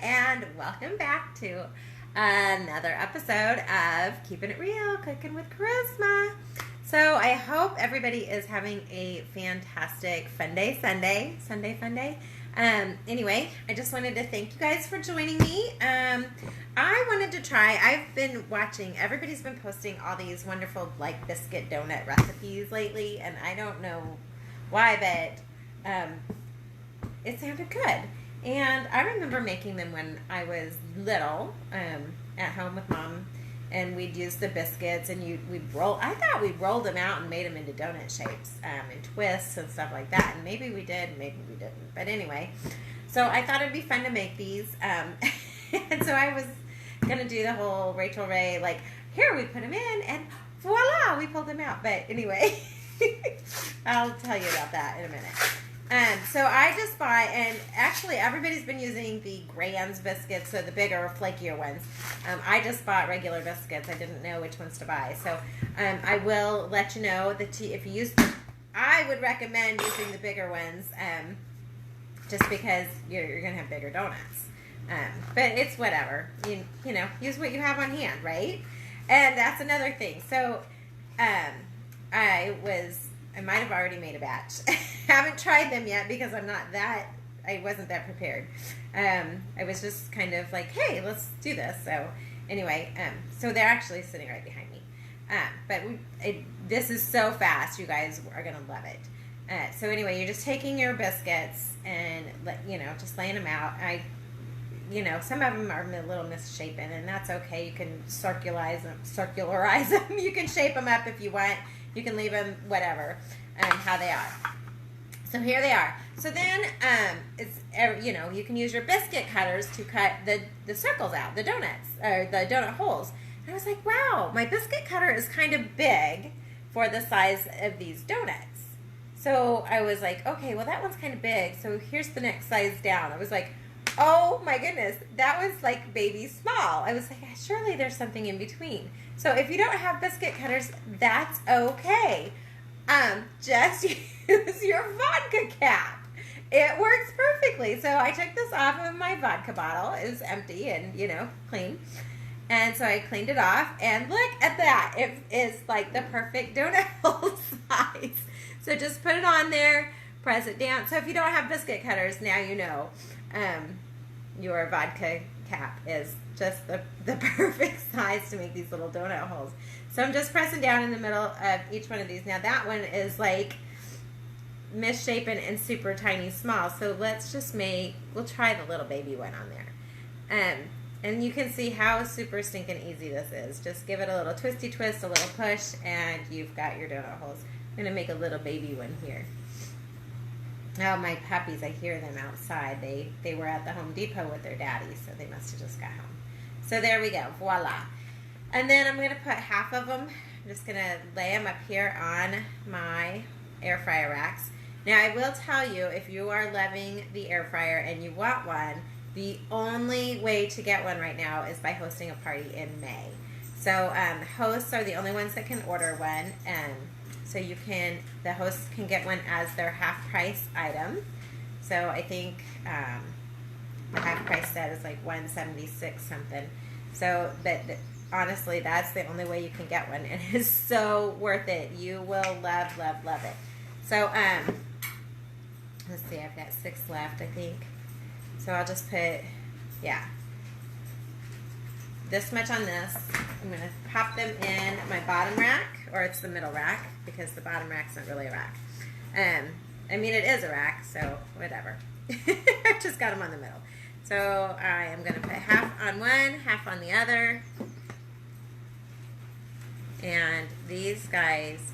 and welcome back to another episode of Keeping It Real, Cooking with Charisma. So I hope everybody is having a fantastic fun day, Sunday fun day. Anyway, I just wanted to thank you guys for joining me. I wanted to try, I've been watching, everybody's been posting all these wonderful like biscuit donut recipes lately, and I don't know why, but it sounded good. And I remember making them when I was little, at home with Mom, and we'd use the biscuits, and I thought we rolled them out and made them into donut shapes, and twists and stuff like that, and maybe we did, maybe we didn't, but anyway, so I thought it'd be fun to make these, and so I was gonna do the whole Rachel Ray, like, here we put them in, and voila, we pulled them out, but anyway, I'll tell you about that in a minute. So I just bought, and actually everybody's been using the Grand's biscuits, so the bigger, flakier ones. I just bought regular biscuits. I didn't know which ones to buy. So I will let you know that if you use, I would recommend using the bigger ones, just because you're going to have bigger donuts. But it's whatever. You know, use what you have on hand, right? And that's another thing. So I might have already made a batch. Haven't tried them yet because I wasn't that prepared. I was just kind of like, hey, let's do this. So anyway, so they're actually sitting right behind me. But this is so fast, you guys are going to love it. So anyway, you're just taking your biscuits and, just laying them out. Some of them are a little misshapen, and that's okay. You can circularize them. You can shape them up if you want. You can leave them whatever, how they are. So here they are. So then, you can use your biscuit cutters to cut the circles out, the donuts, or the donut holes. And I was like, wow, my biscuit cutter is kind of big for the size of these donuts. So I was like, okay, well that one's kind of big. So here's the next size down. I was like, oh my goodness, that was like baby small. I was like, surely there's something in between. So if you don't have biscuit cutters, that's okay. Just use your vodka cap. It works perfectly. So I took this off of my vodka bottle. It was empty and, clean. And so I cleaned it off, and look at that. It is like the perfect donut hole size. So just put it on there, press it down. So if you don't have biscuit cutters, now you know. Your vodka cap is just the perfect size to make these little donut holes. So I'm just pressing down in the middle of each one of these. Now that one is like misshapen and super tiny small. So let's just we'll try the little baby one on there. And you can see how super stinking easy this is. Just give it a little twisty twist, a little push, and you've got your donut holes. I'm going to make a little baby one here. Oh, my puppies, I hear them outside. They were at the Home Depot with their daddy, so they must have just got home. So there we go. Voila. And then I'm going to put half of them. I'm just going to lay them up here on my air fryer racks. Now, I will tell you, if you are loving the air fryer and you want one, the only way to get one right now is by hosting a party in May. So hosts are the only ones that can order one, so the hosts can get one as their half price item. So I think the half price set is like $176 something. So honestly, that's the only way you can get one. It is so worth it. You will love, love, love it. So let's see, I've got 6 left, I think. So I'll just put, this much on this. I'm going to pop them in my bottom rack, or it's the middle rack, because the bottom rack's not really a rack. I mean, it is a rack, so whatever. I just got them on the middle. So I am going to put half on one, half on the other. And these guys,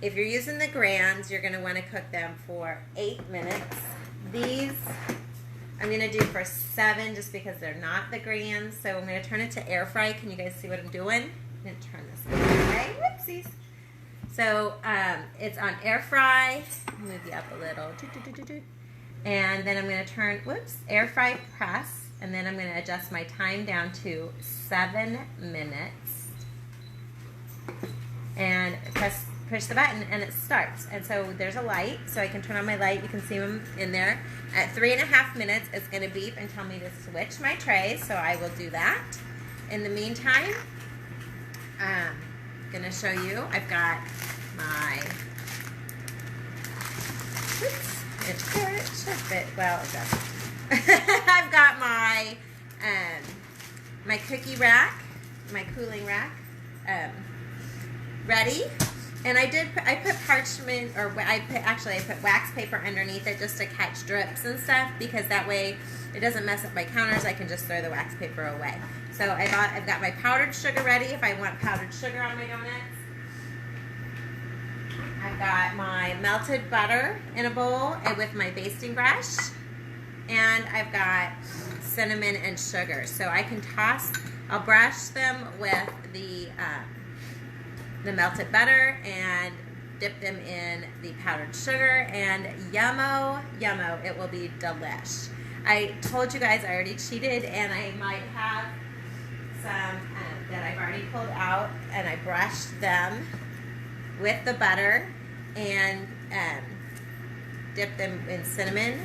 if you're using the Grands, you're going to want to cook them for 8 minutes. These I'm going to do for 7 just because they're not the Grands. So I'm going to turn it to air fry. Can you guys see what I'm doing? I'm going to turn this away. Whoopsies. So it's on air fry. Move you up a little. And then I'm going to turn, air fry press. And then I'm going to adjust my time down to 7 minutes. And press push the button and it starts. And so there's a light, so I can turn on my light. You can see them in there. At 3.5 minutes, it's going to beep and tell me to switch my tray, so I will do that. In the meantime, I'm going to show you, I've got my, oops, it should fit, well, it doesn't. I've got my, my cookie rack, my cooling rack, ready. And I put parchment, or I put wax paper underneath it just to catch drips and stuff, because that way it doesn't mess up my counters. I can just throw the wax paper away. So I've got my powdered sugar ready if I want powdered sugar on my donuts. I've got my melted butter in a bowl and with my basting brush. And I've got cinnamon and sugar. So I can I'll brush them with the melted butter and dip them in the powdered sugar, and yummo, it will be delish. I told you guys I already cheated, and I might have some that I've already pulled out, and I brushed them with the butter and dip them in cinnamon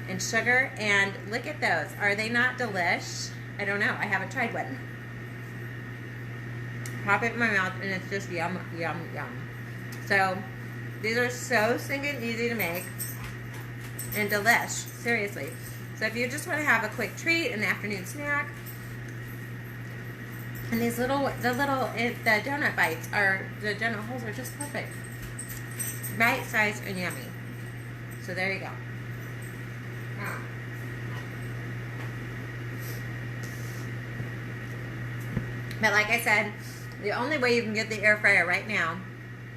and sugar, and look at those. Are they not delish? I don't know. I haven't tried one. Pop it in my mouth, and it's just yum, yum, yum. So, these are so stinking easy to make and delish, seriously. So if you just want to have a quick treat, an afternoon snack, and the donut bites the donut holes are just perfect. Right size and yummy. So there you go. But like I said, the only way you can get the air fryer right now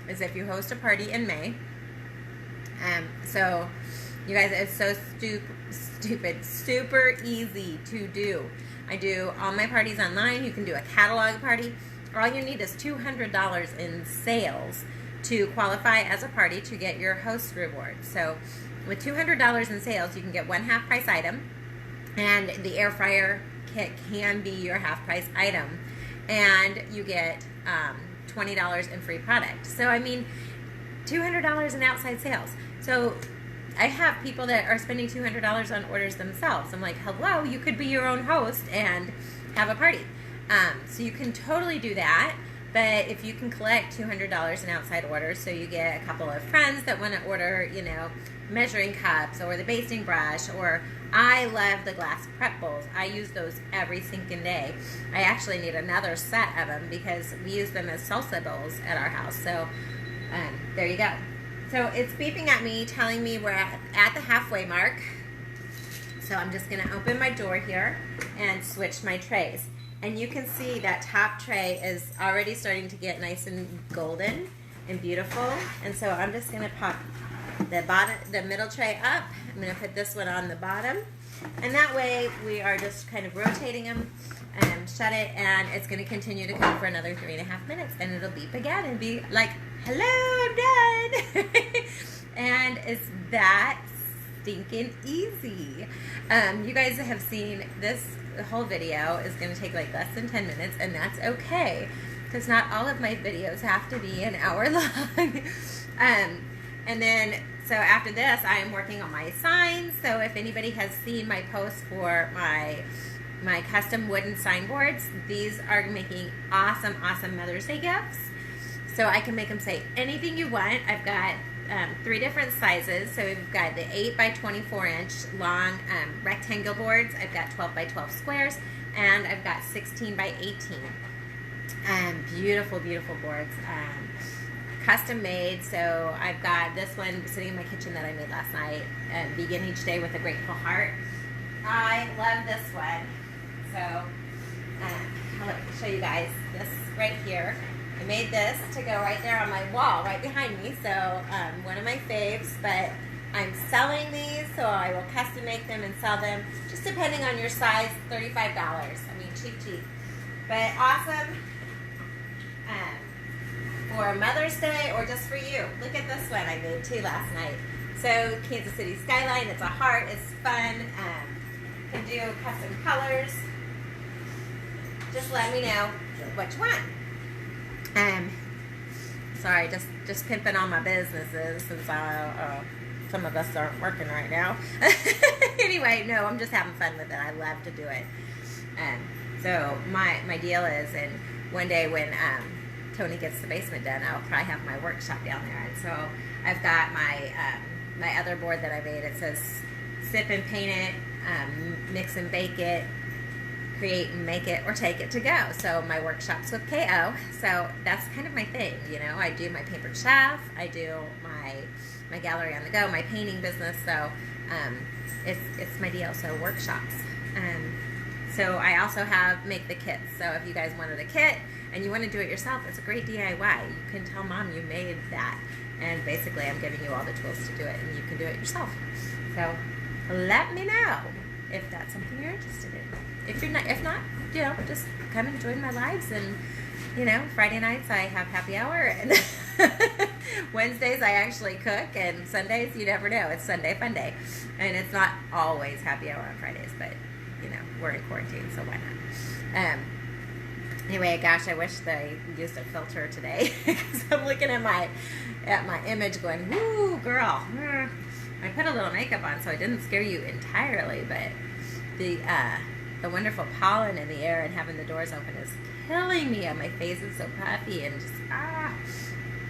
is if you host a party in May. So, you guys, it's so stupid, super easy to do. I do all my parties online. You can do a catalog party. All you need is $200 in sales to qualify as a party to get your host reward. So, with $200 in sales, you can get one half price item, and the air fryer kit can be your half price item. And you get $20 in free product. So, I mean, $200 in outside sales. So, I have people that are spending $200 on orders themselves. I'm like, hello, you could be your own host and have a party. So, you can totally do that. But if you can collect $200 in outside orders, so you get a couple of friends that want to order, measuring cups or the basting brush, or I love the glass prep bowls. I use those every sinking day. I actually need another set of them because we use them as salsa bowls at our house. So there you go. So it's beeping at me, telling me we're at the halfway mark. So I'm just going to open my door here and switch my trays. And you can see that top tray is already starting to get nice and golden and beautiful. And so I'm just going to pop the middle tray up. I'm going to put this one on the bottom. And that way we are just kind of rotating them and shut it. And it's going to continue to cook for another 3.5 minutes. And it'll beep again and be like, hello, I'm done. And it's that stinking easy. You guys have seen this. The whole video is going to take like less than 10 minutes, and that's okay, because not all of my videos have to be an hour long. And then, so after this, I am working on my signs. So if anybody has seen my post for my custom wooden signboards, these are making awesome Mother's Day gifts. So I can make them say anything you want. I've got 3 different sizes. So we've got the 8 by 24 inch long rectangle boards. I've got 12 by 12 squares, and I've got 16 by 18. Beautiful boards. Custom made. So I've got this one sitting in my kitchen that I made last night. Begin each day with a grateful heart. I love this one. So I'll show you guys this right here. I made this to go right there on my wall, right behind me. So one of my faves, but I'm selling these, so I will custom make them and sell them, just depending on your size, $35. I mean, cheap. But awesome for Mother's Day or just for you. Look at this one I made too last night. So Kansas City skyline, it's a heart, it's fun. Can do custom colors. Just let me know what you want. Sorry, just pimping on my businesses since some of us aren't working right now. Anyway, no, I'm just having fun with it. I love to do it. So my deal is, and one day when Tony gets the basement done, I'll probably have my workshop down there. And so I've got my other board that I made. It says sip and paint it, mix and bake it, create and make it, or take it to go. So my workshops with KO. So that's kind of my thing, you know. I do my Pampered Chef. I do my gallery on the go, my painting business. So it's my deal. So workshops. So I also have make the kits. So if you guys wanted a kit and you want to do it yourself, it's a great DIY. You can tell mom you made that. And basically I'm giving you all the tools to do it, and you can do it yourself. So let me know if that's something you're interested in. If not, you know, just come and join my lives. And, you know, Friday nights I have happy hour, and Wednesdays I actually cook, and Sundays you never know. It's Sunday fun day. And it's not always happy hour on Fridays, but, you know, we're in quarantine, so why not? Anyway, gosh, I wish they used a filter today, because I'm looking at my image going, woo, girl. I put a little makeup on so I didn't scare you entirely, but the wonderful pollen in the air and having the doors open is killing me. My face is so puffy and just,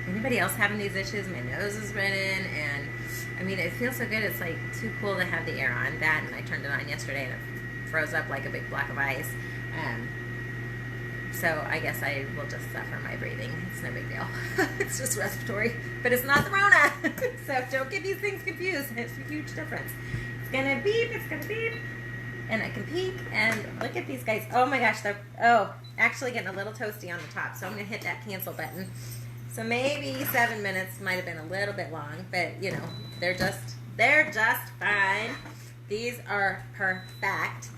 Anybody else having these issues? My nose is running, and I mean, it feels so good. It's like too cool to have the air on. That, and I turned it on yesterday and it froze up like a big block of ice. So I guess I will just suffer my breathing. It's no big deal. It's just respiratory, but it's not the Rona. So don't get these things confused. It's a huge difference. It's gonna beep. It's gonna beep. And I can peek, and look at these guys. Oh my gosh, they're actually getting a little toasty on the top. So I'm gonna hit that cancel button. So maybe 7 minutes might have been a little bit long, but you know, they're just fine. These are perfect.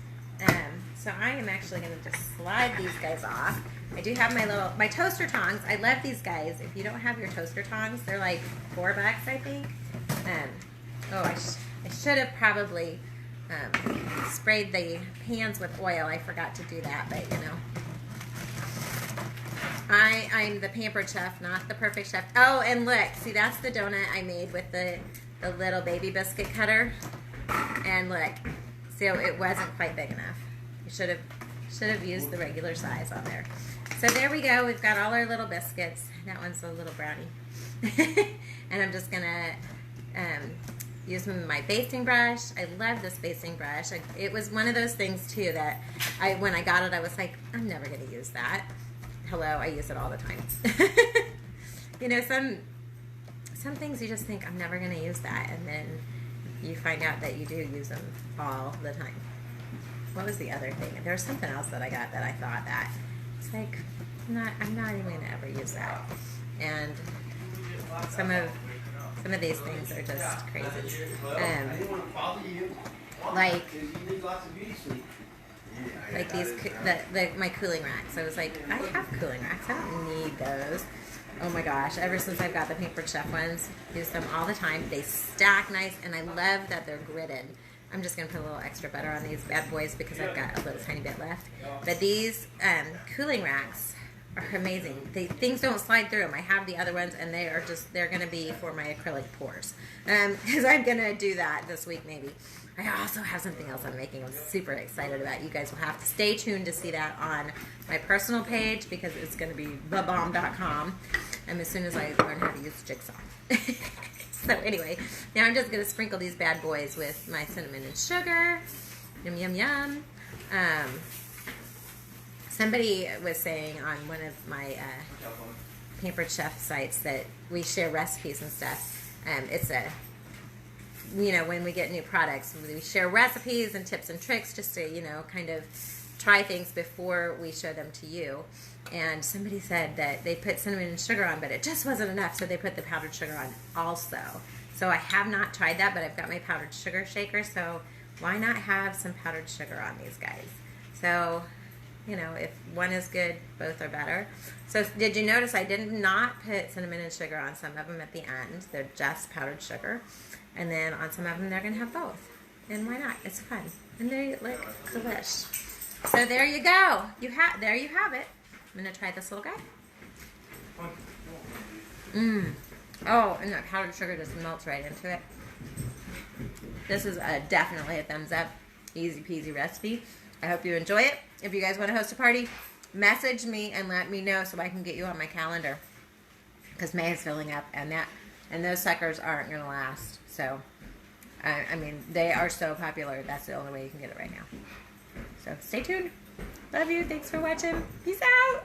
So I am actually gonna just slide these guys off. I do have my toaster tongs. I love these guys. If you don't have your toaster tongs, they're like $4, I think. I should have probably sprayed the pans with oil. I forgot to do that, but you know, I'm the Pampered Chef, not the Perfect Chef. Oh, and look, see, that's the donut I made with the little baby biscuit cutter. And look, so it wasn't quite big enough. You should have used the regular size on there. So there we go. We've got all our little biscuits. That one's a little brownie. And I'm just gonna use my basting brush. I love this basting brush. It was one of those things too that when I got it, I was like, I'm never gonna use that. Hello, I use it all the time. You know, some things you just think, I'm never gonna use that, and then you find out that you do use them all the time. What was the other thing? There was something else that I got that I thought that it's like, I'm not even gonna ever use that. And some of these things are just crazy. Like these, my cooling racks. I was like, I have cooling racks. I don't need those. Oh my gosh! Ever since I've got the Pampered Chef ones, use them all the time. They stack nice, and I love that they're gridded. I'm just gonna put a little extra butter on these bad boys because I've got a little tiny bit left. But these cooling racks are amazing. Things don't slide through them. I have the other ones, and they're gonna be for my acrylic pours. Because I'm gonna do that this week maybe. I also have something else I'm making. I'm super excited about. You guys will have to stay tuned to see that on my personal page because it's going to be thebomb.com. And as soon as I learn how to use Jigsaw. So anyway, now I'm just going to sprinkle these bad boys with my cinnamon and sugar. Yum, yum, yum. Somebody was saying on one of my Pampered Chef sites that we share recipes and stuff. You know, when we get new products, we share recipes and tips and tricks just to, you know, kind of try things before we show them to you. And somebody said that they put cinnamon and sugar on, but it just wasn't enough, so they put the powdered sugar on also. So I have not tried that, but I've got my powdered sugar shaker, so why not have some powdered sugar on these guys? So, you know, if one is good, both are better. So did you notice I did not put cinnamon and sugar on some of them at the end? They're just powdered sugar. And then on some of them, they're going to have both. And why not? It's fun. And they look delish. So there you go. There you have it. I'm going to try this little guy. Oh, and that powdered sugar just melts right into it. This is definitely a thumbs up. Easy peasy recipe. I hope you enjoy it. If you guys want to host a party, message me and let me know so I can get you on my calendar. Because May is filling up, and those suckers aren't going to last. So, I mean, they are so popular. That's the only way you can get it right now. So, stay tuned. Love you. Thanks for watching. Peace out.